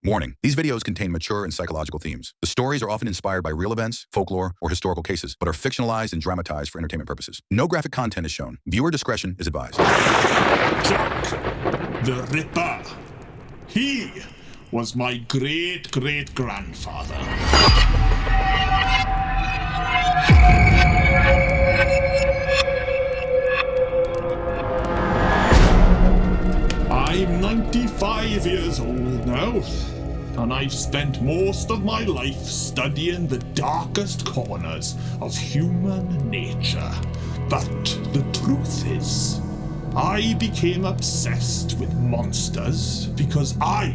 Warning, these videos contain mature and psychological themes. The stories are often inspired by real events, folklore, or historical cases, but are fictionalized and dramatized for entertainment purposes. No graphic content is shown. Viewer discretion is advised. Jack the Ripper. He was my great-great-grandfather. I'm 95 years old now, and I've spent most of my life studying the darkest corners of human nature. But the truth is, I became obsessed with monsters because I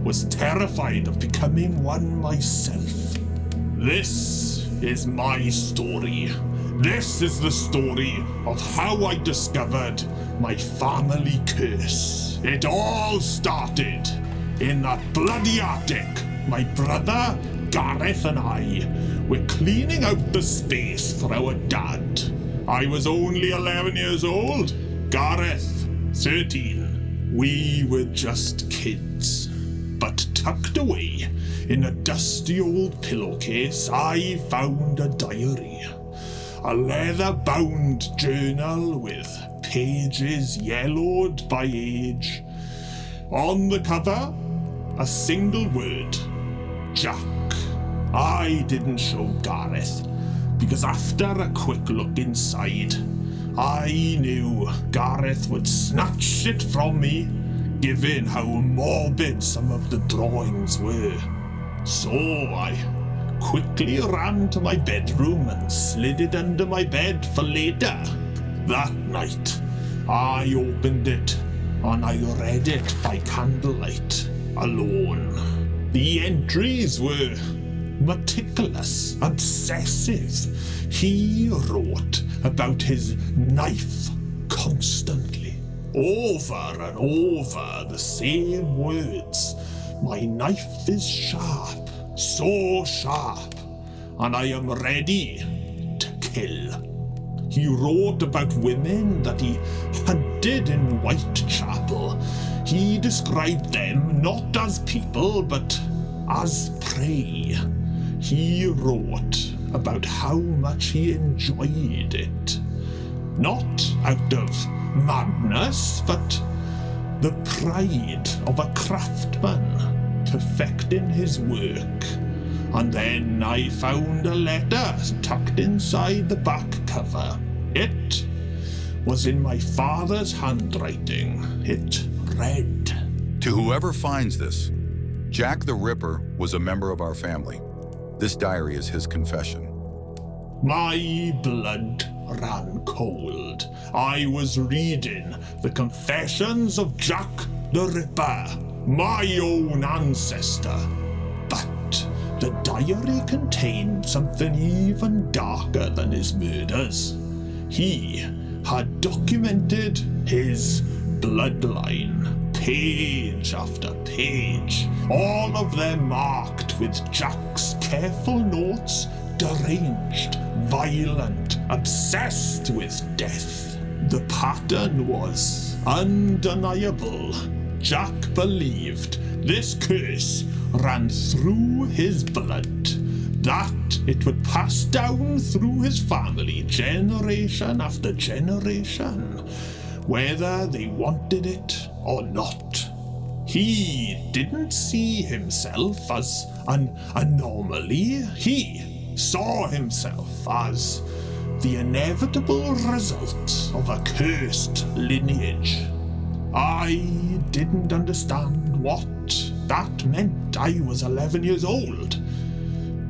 was terrified of becoming one myself. This is my story. This is the story of how I discovered my family curse. It all started in that bloody attic. My brother, Gareth, and I were cleaning out the space for our dad. I was only 11 years old, Gareth, 13. We were just kids. But tucked away in a dusty old pillowcase, I found a diary. A leather-bound journal with pages yellowed by age. On the cover, a single word, Jack. I didn't show Gareth, because after a quick look inside, I knew Gareth would snatch it from me, given how morbid some of the drawings were. So I quickly ran to my bedroom and slid it under my bed for later. That night, I opened it and I read it by candlelight, alone. The entries were meticulous, obsessive. He wrote about his knife constantly, over and over the same words. My knife is sharp, so sharp, and I am ready to kill. He wrote about women that he hunted in Whitechapel. He described them not as people, but as prey. He wrote about how much he enjoyed it. Not out of madness, but the pride of a craftsman perfecting his work. And then I found a letter tucked inside the back cover. It was in my father's handwriting. It read, To whoever finds this, Jack the Ripper was a member of our family. This diary is his confession. My blood ran cold. I was reading the confessions of Jack the Ripper, my own ancestor. But the diary contained something even darker than his murders. He had documented his bloodline, page after page, all of them marked with Jack's careful notes, deranged, violent, obsessed with death. The pattern was undeniable. Jack believed this curse ran through his blood, that it would pass down through his family generation after generation, whether they wanted it or not. He didn't see himself as an anomaly. He saw himself as the inevitable result of a cursed lineage. I didn't understand what that meant. I was 11 years old.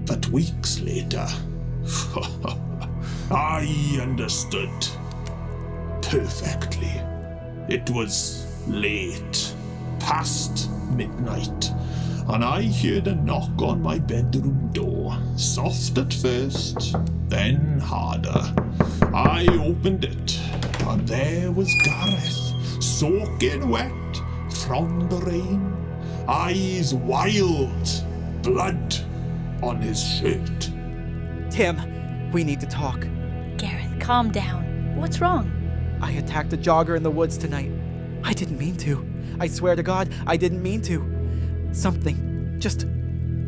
But weeks later, I understood perfectly. It was late, past midnight, and I heard a knock on my bedroom door. Soft at first, then harder. I opened it, and there was Gareth, soaking wet from the rain, eyes wild, blood on his shirt. Tim, we need to talk. Gareth, calm down. What's wrong? I attacked a jogger in the woods tonight. I didn't mean to. I swear to God, I didn't mean to. Something just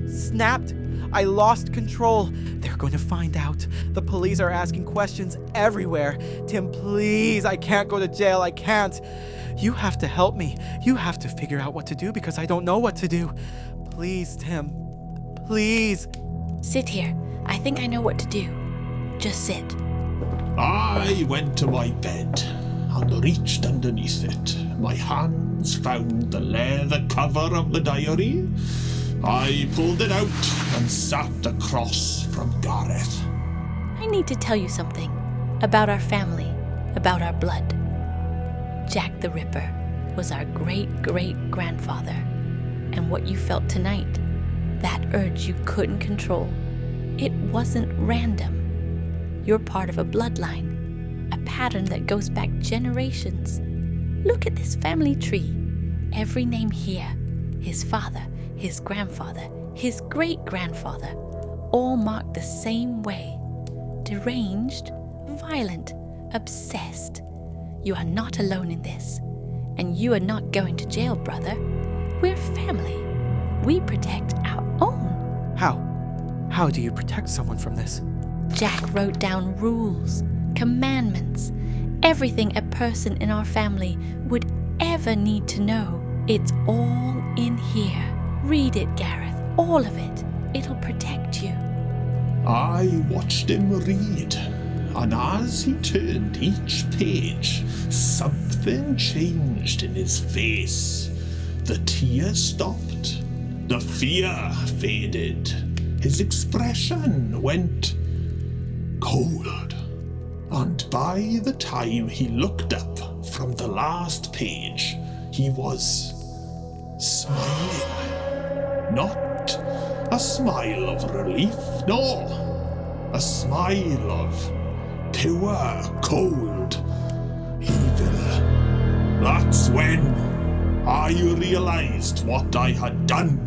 snapped. I lost control. They're going to find out. The police are asking questions everywhere. Tim, please, I can't go to jail. I can't. You have to help me. You have to figure out what to do because I don't know what to do. Please, Tim. Please. Sit here. I think I know what to do. Just sit. I went to my bed and reached underneath it. My hands found the leather cover of the diary. I pulled it out and sat across from Gareth. I need to tell you something about our family, about our blood. Jack the Ripper was our great-great-grandfather. And what you felt tonight, that urge you couldn't control, it wasn't random. You're part of a bloodline, a pattern that goes back generations. Look at this family tree. Every name here, his father, his grandfather, his great-grandfather, all marked the same way. Deranged, violent, obsessed. You are not alone in this. And you are not going to jail, brother. We're family. We protect our own. How? How do you protect someone from this? Jack wrote down rules, commandments, everything a person in our family would ever need to know. It's all in here. Read it, Gareth. All of it. It'll protect you. I watched him read, and as he turned each page, something changed in his face. The tears stopped. The fear faded. His expression went cold. And by the time he looked up from the last page, he was smiling. Not a smile of relief, no. A smile of pure, cold evil. That's when I realized what I had done.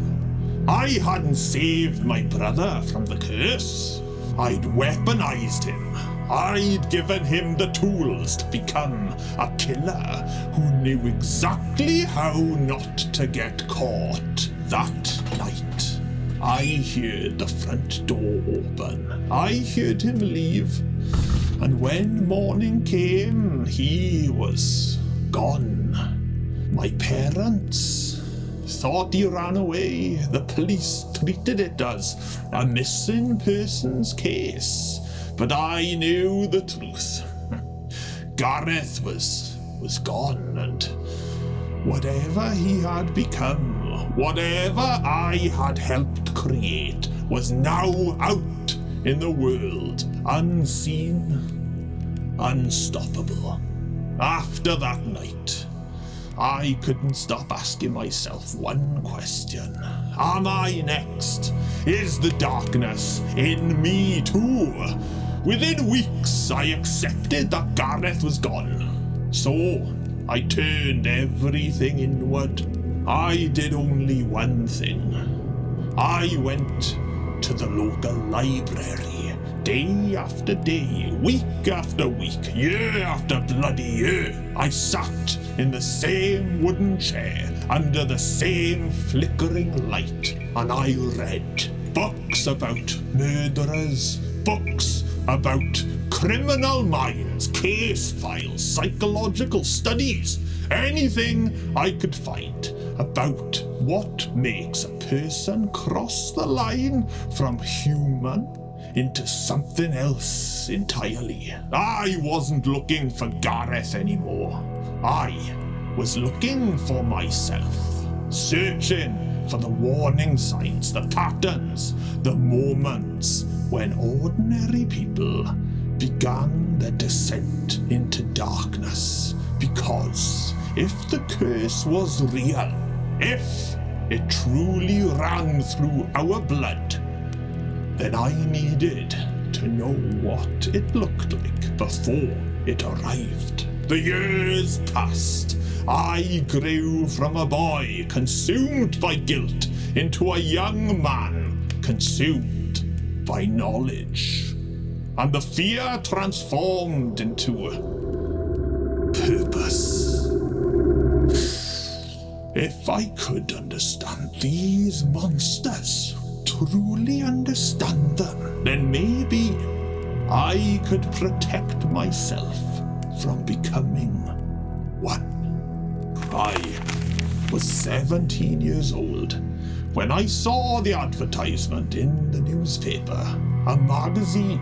I hadn't saved my brother from the curse. I'd weaponized him. I'd given him the tools to become a killer who knew exactly how not to get caught. That night, I heard the front door open. I heard him leave. And when morning came, he was gone. My parents thought he ran away. The police treated it as a missing persons case. But I knew the truth. Gareth was gone, and whatever he had become, whatever I had helped create, was now out in the world, unseen, unstoppable. After that night, I couldn't stop asking myself one question. Am I next? Is the darkness in me too? Within weeks, I accepted that Gareth was gone. So, I turned everything inward. I did only one thing. I went to the local library, day after day, week after week, year after bloody year. I sat in the same wooden chair, under the same flickering light, and I read books about murderers, books about criminal minds, case files, psychological studies, anything I could find about what makes a person cross the line from human into something else entirely. I wasn't looking for Gareth anymore. I was looking for myself, searching for the warning signs, the patterns, the moments when ordinary people began their descent into darkness. Because if the curse was real, if it truly ran through our blood, then I needed to know what it looked like before it arrived. The years passed. I grew from a boy consumed by guilt into a young man consumed by knowledge. And the fear transformed into purpose. If I could understand these monsters, truly understand them, then maybe I could protect myself from becoming one. I was 17 years old when I saw the advertisement in the newspaper, a magazine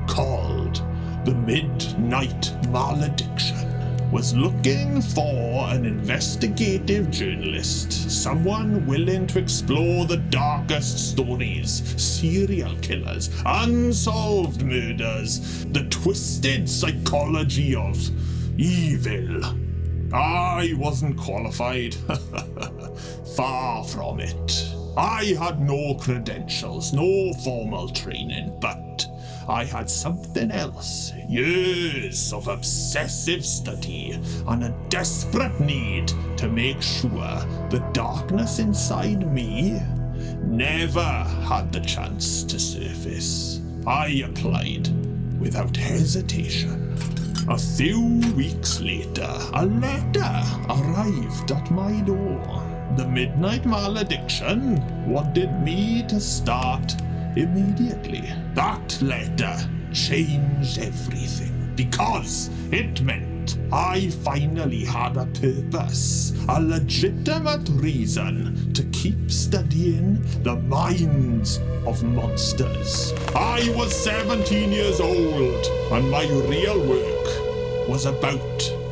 called The Midnight Malediction was looking for an investigative journalist, someone willing to explore the darkest stories, serial killers, unsolved murders, the twisted psychology of evil. I wasn't qualified. Far from it. I had no credentials, no formal training, but I had something else. Years of obsessive study and a desperate need to make sure the darkness inside me never had the chance to surface. I applied without hesitation. A few weeks later, a letter arrived at my door. The Midnight Malediction wanted me to start immediately. That letter changed everything because it meant I finally had a purpose, a legitimate reason to keep studying the minds of monsters. I was 17 years old and my real work was about